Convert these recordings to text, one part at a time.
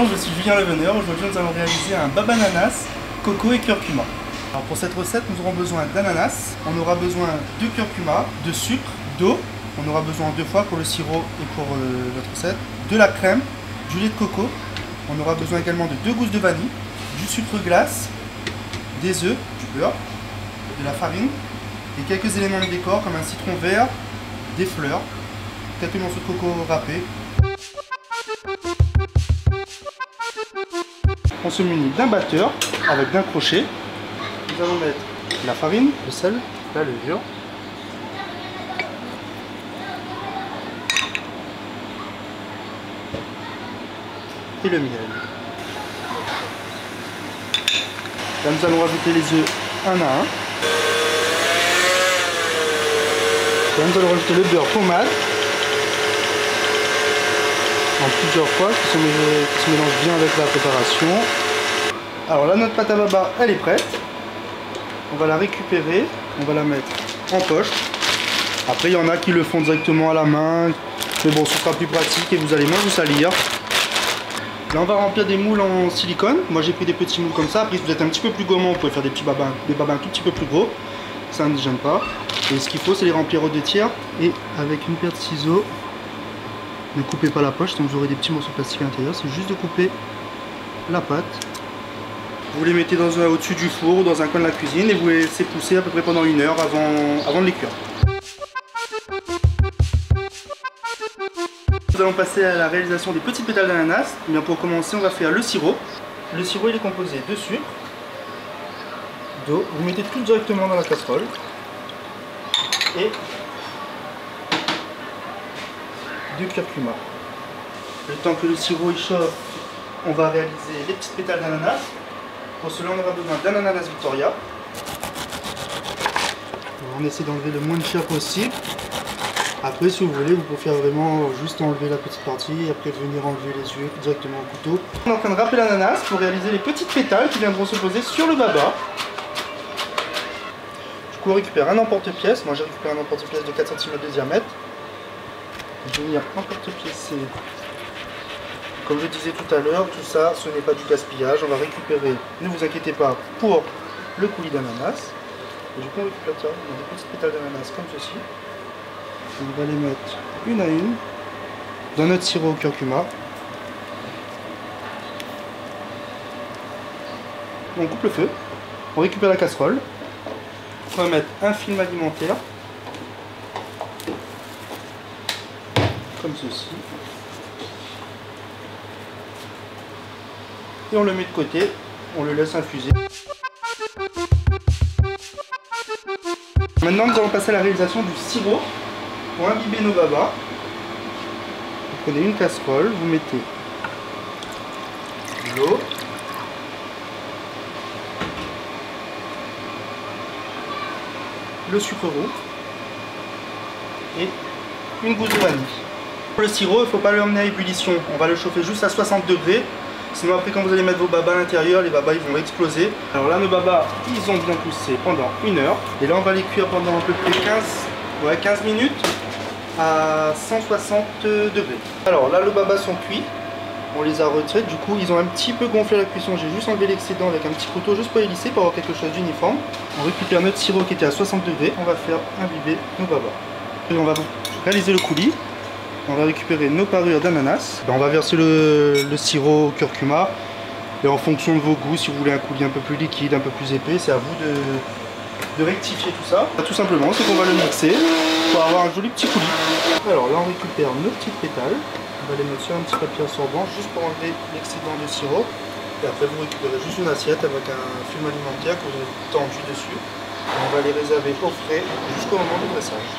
Bonjour, je suis Julien Leveneur. Aujourd'hui, nous allons réaliser un baba ananas, coco et curcuma. Alors pour cette recette, nous aurons besoin d'ananas, on aura besoin de curcuma, de sucre, d'eau, on aura besoin 2 fois pour le sirop et pour notre recette, de la crème, du lait de coco, on aura besoin également de 2 gousses de vanille, du sucre glace, des œufs, du beurre, de la farine et quelques éléments de décor comme un citron vert, des fleurs, quelques morceaux de coco râpés. On se munit d'un batteur avec d'un crochet. Nous allons mettre la farine, le sel, la levure, et le miel. Là, nous allons rajouter les œufs un à un. Là, nous allons rajouter le beurre pommade en plusieurs fois qui se mélange bien avec la préparation. Alors là, notre pâte à baba, elle est prête. On va la récupérer, on va la mettre en poche. Après, il y en a qui le font directement à la main, mais bon, ce sera plus pratique et vous allez moins vous salir. Là, on va remplir des moules en silicone. Moi, j'ai pris des petits moules comme ça. Après, si vous êtes un petit peu plus gourmand, vous pouvez faire des petits babins, un tout petit peu plus gros. Ça ne gêne pas. Et ce qu'il faut, c'est les remplir aux 2/3 et avec une paire de ciseaux. Ne coupez pas la poche, sinon vous aurez des petits morceaux de plastique à l'intérieur. C'est juste de couper la pâte. Vous les mettez au-dessus du four ou dans un coin de la cuisine et vous les laissez pousser à peu près pendant 1 heure avant de les cuire. Nous allons passer à la réalisation des petites pétales d'ananas. Bien, pour commencer, on va faire le sirop. Le sirop, il est composé de sucre, d'eau. Vous mettez tout directement dans la casserole. Et de curcuma. Le temps que le sirop il chauffe, on va réaliser les petites pétales d'ananas. Pour cela, on aura besoin d'un ananas Victoria. On essaie d'enlever le moins de chair possible. Après, si vous voulez, vous pouvez faire vraiment juste enlever la petite partie et après venir enlever les yeux directement au couteau. On est en train de râper l'ananas pour réaliser les petites pétales qui viendront se poser sur le baba. Du coup, on récupère un emporte-pièce. Moi, j'ai récupéré un emporte-pièce de 4 cm de diamètre. Je vais venir emporte-piècer. Comme je disais tout à l'heure, tout ça, ce n'est pas du gaspillage. On va récupérer, ne vous inquiétez pas, pour le coulis d'ananas. Et du coup, on récupère ça, on a des petites pétales d'ananas comme ceci. On va les mettre une à une dans notre sirop au curcuma. On coupe le feu, on récupère la casserole. On va mettre un film alimentaire. Comme ceci. Et on le met de côté, on le laisse infuser. Maintenant, nous allons passer à la réalisation du sirop pour imbiber nos babas. Vous prenez une casserole, vous mettez de l'eau, le sucre roux et une gousse de vanille. Pour le sirop, il ne faut pas l'emmener à ébullition, on va le chauffer juste à 60 degrés. Sinon après, quand vous allez mettre vos babas à l'intérieur, les babas ils vont exploser. Alors là, nos babas, ils ont bien poussé pendant 1 heure. Et là, on va les cuire pendant à peu près 15 minutes à 160 degrés. Alors là, les babas sont cuits. On les a retirés. Du coup, ils ont un petit peu gonflé à la cuisson. J'ai juste enlevé l'excédent avec un petit couteau juste pour les lisser, pour avoir quelque chose d'uniforme. On récupère notre sirop qui était à 60 degrés. On va faire imbiber nos babas. Et on va réaliser le coulis. On va récupérer nos parures d'ananas. On va verser le sirop au curcuma. Et en fonction de vos goûts, si vous voulez un coulis un peu plus liquide, un peu plus épais, c'est à vous de rectifier tout ça. Tout simplement, c'est qu'on va le mixer pour avoir un joli petit coulis. Alors là, on récupère nos petites pétales. On va les mettre sur un petit papier absorbant juste pour enlever l'excédent de sirop. Et après, vous récupérez juste une assiette avec un film alimentaire que vous avez tendu dessus. Et on va les réserver au frais jusqu'au moment du dressage.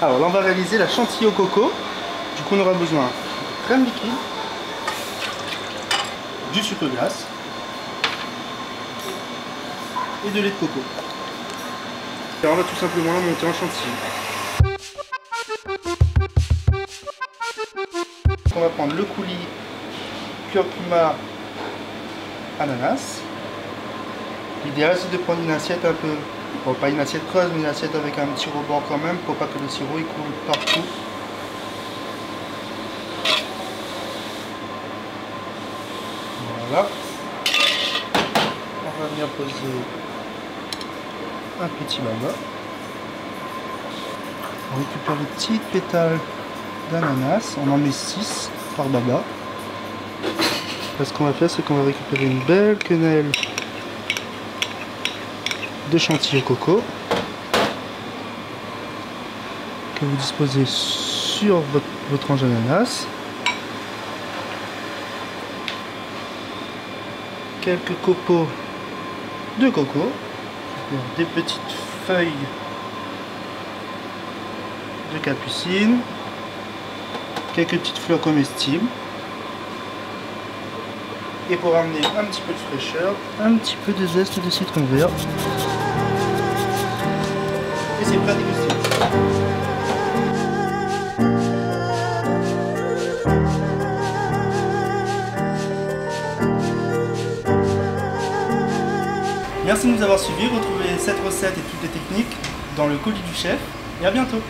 Alors là, on va réaliser la chantilly au coco. Du coup, on aura besoin de crème liquide, du sucre glace et de lait de coco. Et on va tout simplement la monter en chantilly. On va prendre le coulis curcuma ananas. L'idéal, c'est de prendre une assiette un peu Bon, pas une assiette creuse, mais une assiette avec un petit rebord quand même, pour pas que le sirop il coule partout. Voilà. On va venir poser un petit baba. On récupère les petites pétales d'ananas. On en met 6 par baba. Là, ce qu'on va faire, c'est qu'on va récupérer une belle quenelle de chantilly au coco que vous disposez sur votre tranche d'ananas. Quelques copeaux de coco, des petites feuilles de capucine, quelques petites fleurs comestibles, et pour amener un petit peu de fraîcheur, un petit peu de zeste de citron vert, et c'est prêt à déguster. Merci de nous avoir suivis. Retrouvez cette recette et toutes les techniques dans le colis du chef et à bientôt.